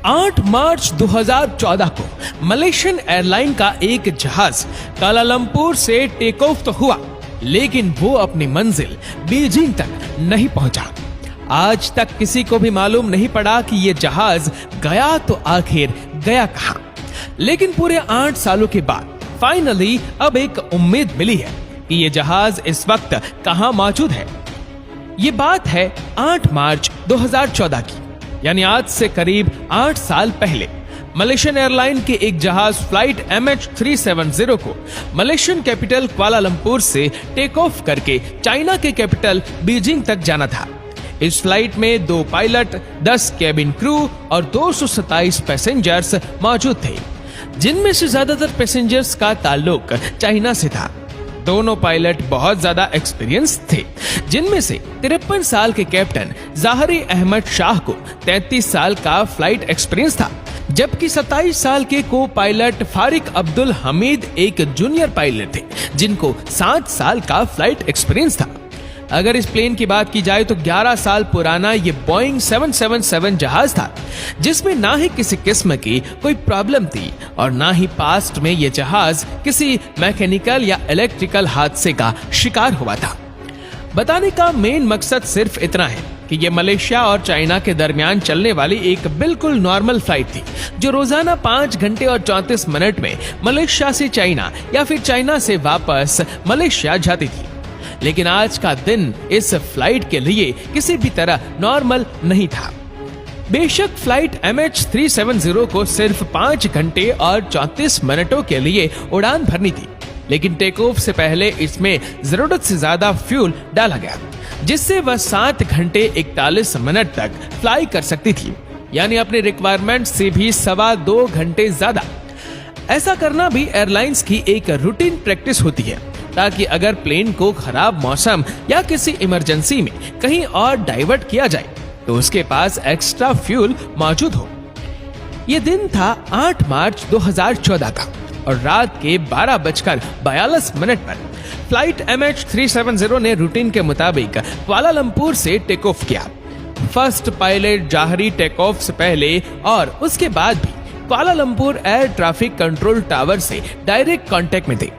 8 मार्च 2014 को Malaysian airline का एक जहाज कालालंपुर से टेक ऑफ तो हुआ, लेकिन वो अपनी मंजिल बीजिंग तक नहीं पहुंचा। आज तक किसी को भी मालूम नहीं पड़ा कि ये जहाज गया तो आखिर गया कहां। लेकिन पूरे 8 सालों के बाद फाइनली अब एक उम्मीद मिली है कि ये जहाज इस वक्त कहां मौजूद है। ये बात है 8 मार्च 2014 की, यानी आज से करीब 8 साल पहले मलेशियन एयरलाइन के एक जहाज फ्लाइट MH370 को मलेशियन कैपिटल कुआलालंपुर से टेक ऑफ करके चाइना के कैपिटल बीजिंग तक जाना था। इस फ्लाइट में 2 पायलट, 10 केबिन क्रू और 227 पैसेंजर्स मौजूद थे, जिनमें से ज्यादातर पैसेंजर्स का ताल्लुक चाइना से था। दोनों पायलट बहुत ज्यादा एक्सपीरियंस थे, जिनमें से 53 साल के कैप्टन ज़ाहरी अहमद शाह को 33 साल का फ्लाइट एक्सपीरियंस था, जबकि 27 साल के को पायलट फारिक अब्दुल हमीद एक जूनियर पायलट थे, जिनको 7 साल का फ्लाइट एक्सपीरियंस था। अगर इस प्लेन की बात की जाए तो 11 साल पुराना ये बोइंग 777 जहाज था, जिसमें ना ही किसी किस्म की कोई प्रॉब्लम थी और ना ही पास्ट में ये जहाज किसी मैकेनिकल या इलेक्ट्रिकल हादसे का शिकार हुआ था। बताने का मेन मकसद सिर्फ इतना है कि ये मलेशिया और चाइना के दरमियान चलने वाली एक बिल्कुल नॉर्मल फ्लाइट थी, जो रोजाना 5 घंटे और 34 मिनट में मलेशिया से चाइना या फिर चाइना से वापस मलेशिया जाती थी। लेकिन आज का दिन इस फ्लाइट के लिए किसी भी तरह नॉर्मल नहीं था। बेशक फ्लाइट MH370 को सिर्फ 5 घंटे और 34 मिनटों के लिए उड़ान भरनी थी, लेकिन टेक ऑफ से पहले इसमें जरूरत से ज्यादा फ्यूल डाला गया, जिससे वह 7 घंटे 41 मिनट तक फ्लाई कर सकती थी, यानी अपनी रिक्वायरमेंट से भी 2.25 घंटे ज्यादा। ऐसा करना भी एयरलाइंस की एक रूटीन प्रैक्टिस होती है, ताकि अगर प्लेन को खराब मौसम या किसी इमरजेंसी में कहीं और डाइवर्ट किया जाए तो उसके पास एक्स्ट्रा फ्यूल मौजूद हो। यह दिन था 8 मार्च 2014 का और रात के 12:42 पर फ्लाइट MH370 ने रूटीन के मुताबिक कुआलालंपुर से टेक ऑफ किया। फर्स्ट पायलट ज़ाहरी टेक ऑफ से पहले और उसके बाद भी Kuala Lumpur air traffic control tower से डायरेक्ट कांटेक्ट में थे।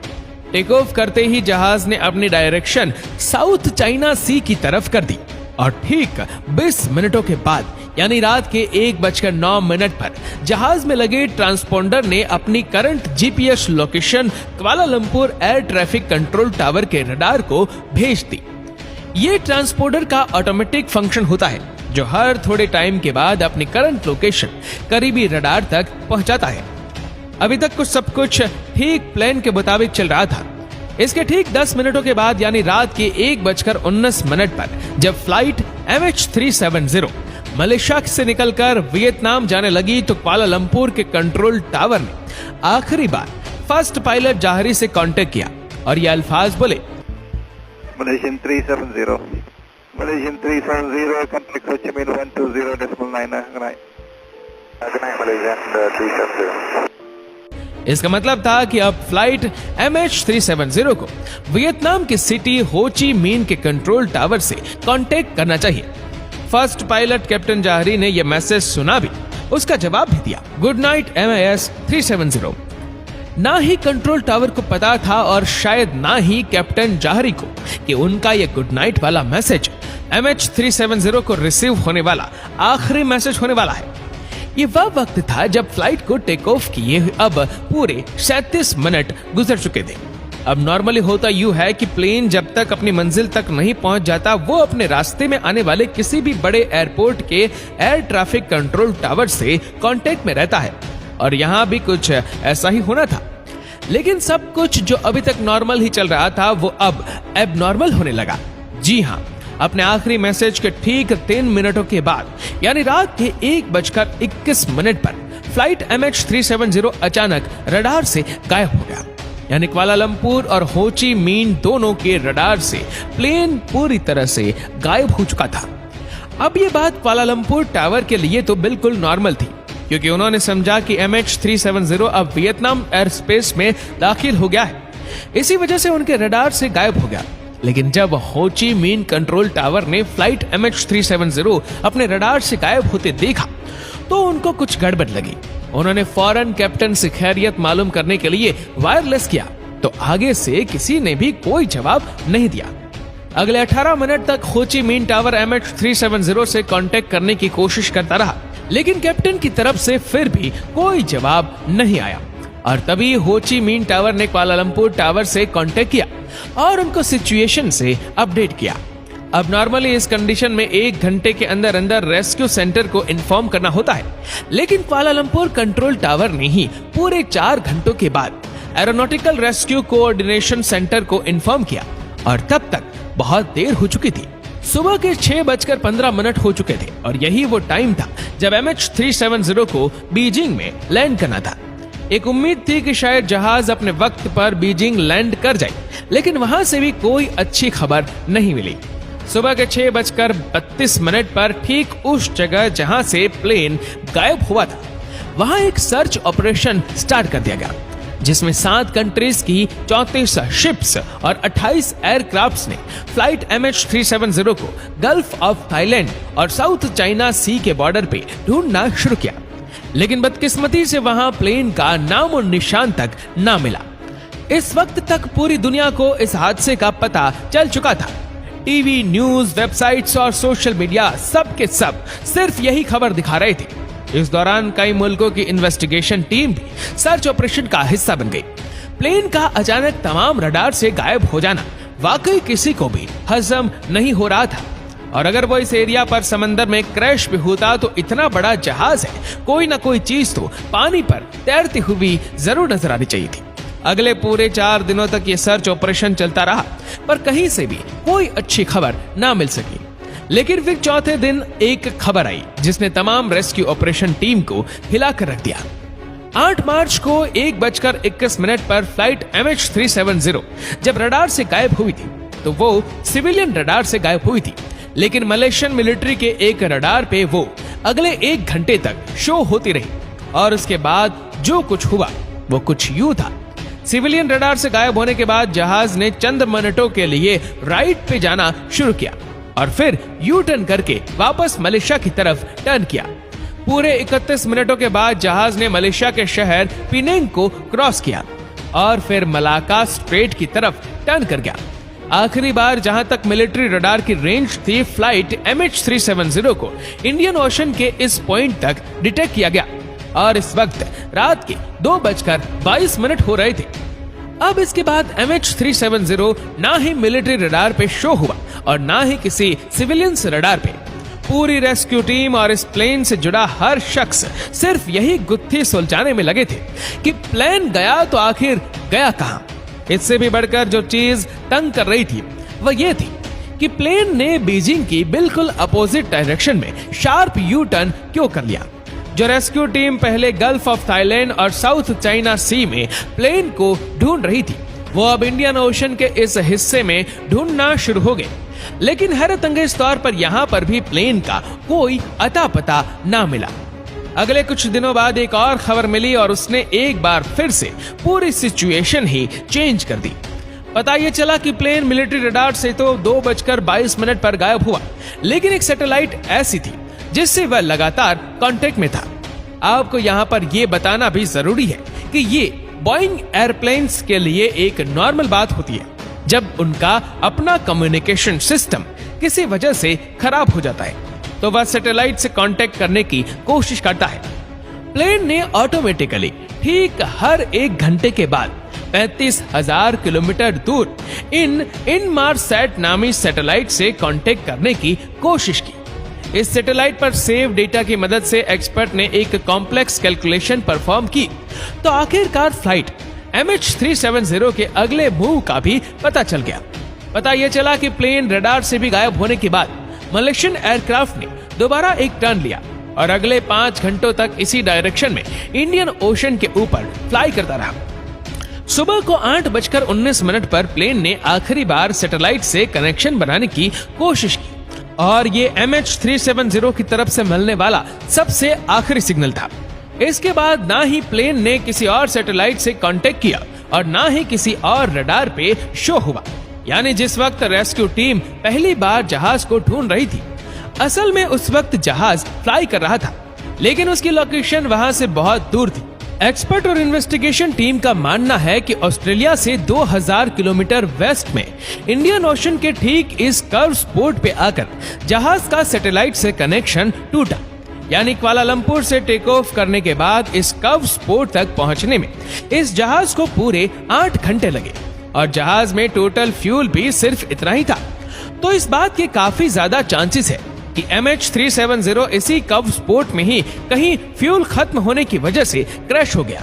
टेक ऑफ करते ही जहाज ने अपनी डायरेक्शन साउथ चाइना सी की तरफ कर दी और ठीक 20 मिनटों के बाद यानी रात के 1:09 पर जहाज में लगे ट्रांसपोंडर ने अपनी current GPS location Kuala Lumpur air traffic control tower के रडार को भेज दी। ये ट्रांसपोंडर का ऑटोमेटिक फंक्शन होता है, जो हर थोड़े टाइम के बाद अपनी करंट लोकेशन करीबी रडार तक पहुंचाता है। अभी तक सब कुछ ठीक प्लान के मुताबिक चल रहा था। इसके ठीक 10 मिनटों के बाद यानी रात के 1:19 पर जब फ्लाइट MH370 मलेशिया से निकलकर वियतनाम जाने लगी तो कुआलालंपुर के कंट्रोल टावर ने आखिरी बार फर्स्ट पायलट ज़ाहरी से कांटेक्ट किया और ये अल्फाज बोले, Malaysian 370, Malaysian 370, contact Ho Chi Minh 120.9. Good night. Good night, Malaysian 370. इसका मतलब था कि अब फ्लाइट MH370 को वियतनाम की सिटी हो ची मिन के कंट्रोल टावर से कांटेक्ट करना चाहिए। फर्स्ट पायलट कैप्टन ज़ाहरी ने यह मैसेज सुना भी, उसका जवाब भी दिया, गुड नाइट MIS 370। ना ही कंट्रोल टावर को पता था और शायद ना ही कैप्टन ज़ाहरी को कि उनका यह गुड नाइट वाला मैसेज MH370 को रिसीव होने वाला आखिरी मैसेज होने वाला है। ये वह वक्त था जब फ्लाइट को टेक ऑफ किए अब पूरे 37 मिनट गुजर चुके थे। अब नॉर्मली होता यूं है कि प्लेन जब तक अपनी मंजिल तक नहीं पहुंच जाता, वो अपने रास्ते में आने वाले किसी भी बड़े एयरपोर्ट के एयर ट्रैफिक कंट्रोल टावर से कांटेक्ट में रहता है, और यहाँ भी कुछ ऐसा ही होना था। लेकिन सब कुछ जो अभी तक नॉर्मल ही चल रहा था वो अब एबनॉर्मल होने लगा। जी हाँ, अपने आखिरी मैसेज के ठीक 3 मिनटों के बाद यानी रात के 1:21 पर फ्लाइट MH370 अचानक रडार से गायब हो गया, यानी कुआलालंपुर और हो ची मिन दोनों के रडार से प्लेन पूरी तरह से गायब हो चुका था। अब ये बात कुआलालंपुर टावर के लिए तो बिल्कुल नॉर्मल थी, क्योंकि उन्होंने समझा कि MH370 अब वियतनाम एयर स्पेस में दाखिल हो गया है, इसी वजह से उनके रडार से गायब हो गया। लेकिन जब हो ची मिन कंट्रोल टावर ने फ्लाइट MH370 अपने रडार से गायब होते देखा तो उनको कुछ गड़बड़ लगी। उन्होंने फौरन कैप्टन से खैरियत मालूम करने के लिए वायरलेस किया, तो आगे से किसी ने भी कोई जवाब नहीं दिया। अगले 18 मिनट तक हो ची मिन्ह टावर MH370 से कांटेक्ट करने की कोशिश करता रहा, लेकिन कैप्टन की तरफ से फिर भी कोई जवाब नहीं आया। और तभी हो ची मिन्ह टावर ने कुआलालंपुर टावर से कांटेक्ट किया और उनको सिचुएशन से अपडेट किया। अब नॉर्मली इस कंडीशन में 1 घंटे के अंदर अंदर रेस्क्यू सेंटर को इन्फॉर्म करना होता है, लेकिन कुआलालंपुर कंट्रोल टावर ने ही पूरे 4 घंटों के बाद एरोनॉटिकल रेस्क्यू कोऑर्डिनेशन सेंटर को इन्फॉर्म किया और तब तक बहुत देर हो चुकी थी। सुबह के 6:15 हो चुके थे और यही वो टाइम था जब MH370 को बीजिंग में लैंड करना था। एक उम्मीद थी कि शायद जहाज अपने वक्त पर बीजिंग लैंड कर जाए, लेकिन वहां से भी कोई अच्छी खबर नहीं मिली। सुबह के 6:32 पर ठीक उस जगह जहां से प्लेन गायब हुआ था, वहां एक सर्च ऑपरेशन स्टार्ट कर दिया गया, जिसमें 7 कंट्रीज की 34 शिप्स और 28 एयरक्राफ्ट्स ने फ्लाइट MH370 को गल्फ ऑफ थाईलैंड और साउथ चाइना सी के बॉर्डर पे ढूंढना शुरू किया। लेकिन बदकिस्मती से वहां प्लेन का नाम और निशान तक ना मिला। इस वक्त तक पूरी दुनिया को इस हादसे का पता चल चुका था। टीवी, न्यूज, वेबसाइट्स और सोशल मीडिया सब के सब सिर्फ यही खबर दिखा रहे थे। इस दौरान कई मुल्कों की इन्वेस्टिगेशन टीम भी सर्च ऑपरेशन का हिस्सा बन गई। प्लेन का अचानक तमाम रडार से गायब हो जाना वाकई किसी को भी हजम नहीं हो रहा था। और अगर वो इस एरिया पर समंदर में क्रैश भी होता तो इतना बड़ा जहाज है, कोई ना कोई चीज तो पानी पर तैरती हुई जरूर नजर आनी चाहिए थी। अगले पूरे 4 दिनों तक ये सर्च ऑपरेशन चलता रहा, पर कहीं से भी कोई अच्छी खबर ना मिल सकी। लेकिन फिर चौथे दिन एक खबर आई जिसने तमाम रेस्क्यू ऑपरेशन टीम को हिलाकर रख दिया। 8 मार्च को 1:21 पर फ्लाइट MH370 जब रडार से गायब हुई थी, तो वो सिविलियन रडार से गायब हुई थी, लेकिन मलेशियन मिलिट्री के एक रडार पे वो अगले 1 घंटे तक शो होती रही। और उसके बाद जो कुछ हुआ वो कुछ यूं था। सिविलियन रडार से गायब होने के बाद जहाज ने चंद मिनटों के लिए राइट पे जाना शुरू किया और फिर यू टर्न करके वापस मलेशिया की तरफ टर्न किया। पूरे 31 मिनटों के बाद जहाज ने मलेशिया के शहर पिनेंग को क्रॉस किया और फिर मलाका स्ट्रेट की तरफ टर्न कर गया। आखिरी बार जहां तक मिलिट्री रडार की रेंज थी, फ्लाइट MH370 को इंडियन ओशन के इस पॉइंट तक डिटेक्ट किया गया और इस वक्त रात के 2:22 हो रहे थे। अब इसके बाद MH370 ना ही मिलिट्री रडार पे शो हुआ और ना ही किसी सिविलियंस रडार पे। पूरी रेस्क्यू टीम और इस प्लेन से जुड़ा हर शख्स सिर्फ यही गुत्थी सुलझाने में लगे थे कि प्लेन गया तो आखिर गया कहां। इससे भी बढ़कर जो चीज तंग कर रही थी वह ये थी कि प्लेन ने बीजिंग की बिल्कुल अपोजिट डायरेक्शन में शार्प यू टर्न क्यों कर लिया। जो रेस्क्यू टीम पहले गल्फ ऑफ थाईलैंड और साउथ चाइना सी में प्लेन को ढूंढ रही थी, वो अब इंडियन ओशन के इस हिस्से में ढूंढना शुरू हो गए। लेकिन हैरत अंगेज तौर पर यहाँ पर भी प्लेन का कोई अता पता ना मिला। अगले कुछ दिनों बाद एक और खबर मिली और उसने एक बार फिर से पूरी सिचुएशन ही चेंज कर दी। पता ये चला कि प्लेन मिलिट्री रडार से तो 2:22 पर गायब हुआ, लेकिन एक सैटेलाइट ऐसी थी जिससे वह लगातार कांटेक्ट में था। आपको यहाँ पर यह बताना भी जरूरी है कि ये बोइंग एयरप्लेन्स के लिए एक नॉर्मल बात होती है जब उनका अपना कम्युनिकेशन सिस्टम किसी वजह से खराब हो जाता है, तो वह सैटेलाइट से कांटेक्ट करने की कोशिश करता है। प्लेन ने ऑटोमेटिकली ठीक हर 1 घंटे के बाद 35,000 किलोमीटर दूर इन इनमारसैट नामी सैटेलाइट से कांटेक्ट करने की कोशिश की। इस सैटेलाइट पर सेव डेटा की मदद से एक्सपर्ट ने एक कॉम्प्लेक्स कैलकुलेशन परफॉर्म की, तो आखिरकार फ्लाइट MH370 के अगले मूव का भी पता चल गया। पता यह चला कि प्लेन रडार से भी गायब होने के बाद मलेशियन एयरक्राफ्ट ने दोबारा एक टर्न लिया और अगले 5 घंटों तक इसी डायरेक्शन में इंडियन ओशन के ऊपर फ्लाई करता रहा। सुबह को 8:19 पर प्लेन ने आखिरी बार सैटेलाइट से कनेक्शन बनाने की कोशिश की और ये MH370 की तरफ से मिलने वाला सबसे आखिरी सिग्नल था। इसके बाद ना ही प्लेन ने किसी और सैटेलाइट से कांटेक्ट किया और ना ही किसी और रडार पे शो हुआ। यानी जिस वक्त रेस्क्यू टीम पहली बार जहाज को ढूंढ रही थी, असल में उस वक्त जहाज फ्लाई कर रहा था लेकिन उसकी लोकेशन वहां से बहुत दूर थी। एक्सपर्ट और इन्वेस्टिगेशन टीम का मानना है कि ऑस्ट्रेलिया से 2000 किलोमीटर वेस्ट में इंडियन ओशन के ठीक इस कर्व स्पॉट पे आकर जहाज का सैटेलाइट से कनेक्शन टूटा। यानी कुआलालंपुर से टेक ऑफ करने के बाद इस कर्व स्पॉट तक पहुंचने में इस जहाज को पूरे 8 घंटे लगे और जहाज में टोटल फ्यूल भी सिर्फ इतना ही था। तो इस बात के काफी ज्यादा चांसेस है कि MH370 इसी कर्व स्पॉट में ही कहीं फ्यूल खत्म होने की वजह से क्रैश हो गया।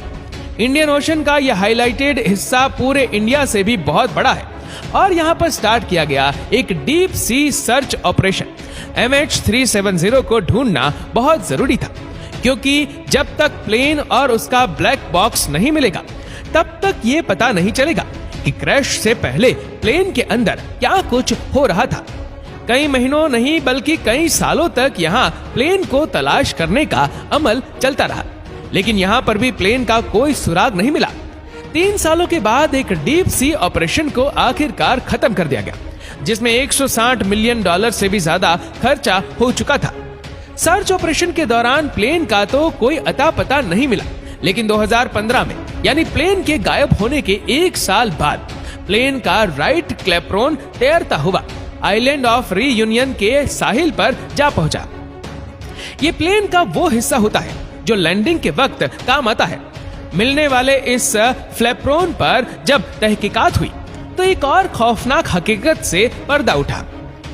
इंडियन ओशन का यह हाईलाइटेड हिस्सा पूरे इंडिया से भी बहुत बड़ा है और यहाँ पर स्टार्ट किया गया एक deep sea search operation. MH370 को ढूंढना बहुत जरूरी था क्योंकि जब तक प्लेन और उसका ब्लैक बॉक्स नहीं मिलेगा तब तक ये पता नहीं चलेगा कि क्रैश से पहले प्लेन के अंदर क्या कुछ हो रहा था। कई महीनों नहीं बल्कि कई सालों तक यहाँ प्लेन को तलाश करने का अमल चलता रहा, लेकिन यहाँ पर भी प्लेन का कोई सुराग नहीं मिला। 3 सालों के बाद एक डीप सी ऑपरेशन को आखिरकार खत्म कर दिया गया, जिसमें $160 मिलियन से भी ज्यादा खर्चा हो चुका था। सर्च ऑपरेशन के दौरान प्लेन का तो कोई अता पता नहीं मिला, लेकिन 2015 में यानी प्लेन के गायब होने के 1 साल बाद प्लेन का राइट क्लेप्रोन तैरता हुआ आइलैंड ऑफ रीयूनियन के साहिल पर जा पहुंचा। ये प्लेन का वो हिस्सा होता है जो लैंडिंग के वक्त काम आता है। मिलने वाले इस फ्लैप्रोन पर जब तहकीकात हुई तो एक और खौफनाक हकीकत से पर्दा उठा।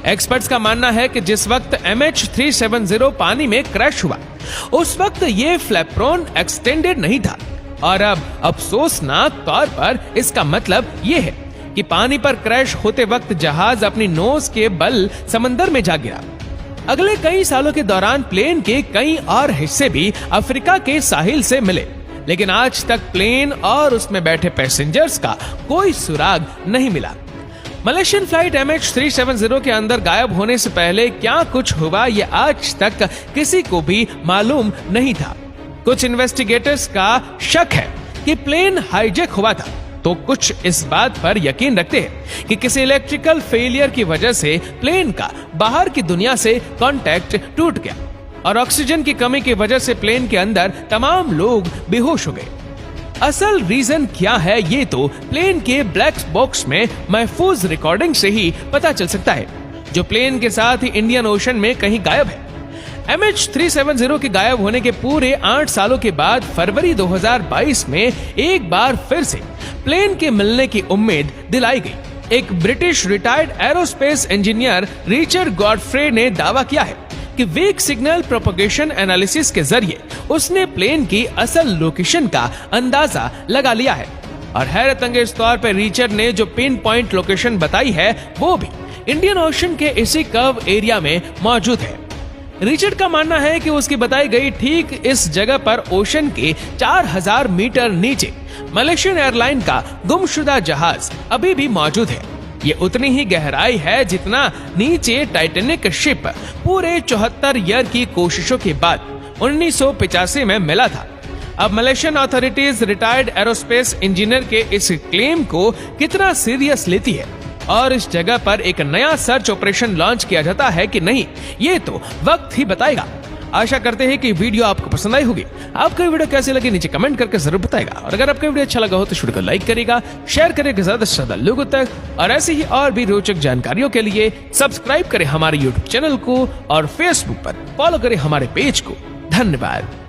एक्सपर्ट्स का मानना है कि जिस वक्त MH370 पानी में क्रैश हुआ उस वक्त ये फ्लैप्रोन एक्सटेंडेड नहीं था और अब अफसोसनाक तौर पर इसका मतलब ये है कि पानी पर क्रैश होते वक्त जहाज अपनी नोज के बल समंदर में जा गिरा। अगले कई सालों के दौरान प्लेन के कई और हिस्से भी अफ्रीका के साहिल से मिले, लेकिन आज तक प्लेन और उसमें बैठे पैसेंजर्स का कोई सुराग नहीं मिला। मलेशियन फ्लाइट MH370 के अंदर गायब होने से पहले क्या कुछ हुआ ये आज तक किसी को भी मालूम नहीं था। कुछ इन्वेस्टिगेटर्स का शक है कि प्लेन हाईजैक हुआ था, तो कुछ इस बात पर यकीन रखते हैं कि किसी इलेक्ट्रिकल फेलियर की वजह से प्लेन का बाहर की दुनिया से कांटेक्ट टूट गया और ऑक्सीजन की कमी की वजह से प्लेन के अंदर तमाम लोग बेहोश हो गए। असल रीजन क्या है ये तो प्लेन के ब्लैक बॉक्स में महफूज रिकॉर्डिंग से ही पता चल सकता है, जो प्लेन के साथ ही इंडियन ओशन में कहीं गायब है। MH370 के गायब होने के पूरे 8 सालों के बाद फरवरी 2022 में एक बार फिर से प्लेन के मिलने की उम्मीद दिलाई गई। एक British retired aerospace engineer Richard Godfrey ने दावा किया है कि वीक सिग्नल प्रोपगेशन एनालिसिस के जरिए उसने प्लेन की असल लोकेशन का अंदाजा लगा लिया है और हैरतअंगेज तौर पर रिचर्ड ने जो पिन पॉइंट लोकेशन बताई है वो भी इंडियन ओशन के इसी कर्व एरिया में मौजूद है। रिचर्ड का मानना है कि उसकी बताई गई ठीक इस जगह पर ओशन के 4000 मीटर नीचे मलेशियन एयरलाइन का गुमशुदा जहाज अभी भी मौजूद है। ये उतनी ही गहराई है जितना नीचे टाइटैनिक शिप पूरे 74 ईयर की कोशिशों के बाद 1985 में मिला था। अब Malaysian authorities retired aerospace engineer के इस क्लेम को कितना सीरियस लेती है और इस जगह पर एक नया सर्च ऑपरेशन लॉन्च किया जाता है कि नहीं, ये तो वक्त ही बताएगा। आशा करते हैं कि वीडियो आपको पसंद आई होगी। आपको वीडियो कैसी लगी नीचे कमेंट करके जरूर बताएगा और अगर आपको वीडियो अच्छा लगा हो तो वीडियो को लाइक करेगा, शेयर करेगा ज्यादा से ज्यादा लोगों तक और ऐसी ही और भी रोचक जानकारियों के लिए सब्सक्राइब करें हमारे यूट्यूब चैनल को और फेसबुक पर फॉलो करें हमारे पेज को। धन्यवाद।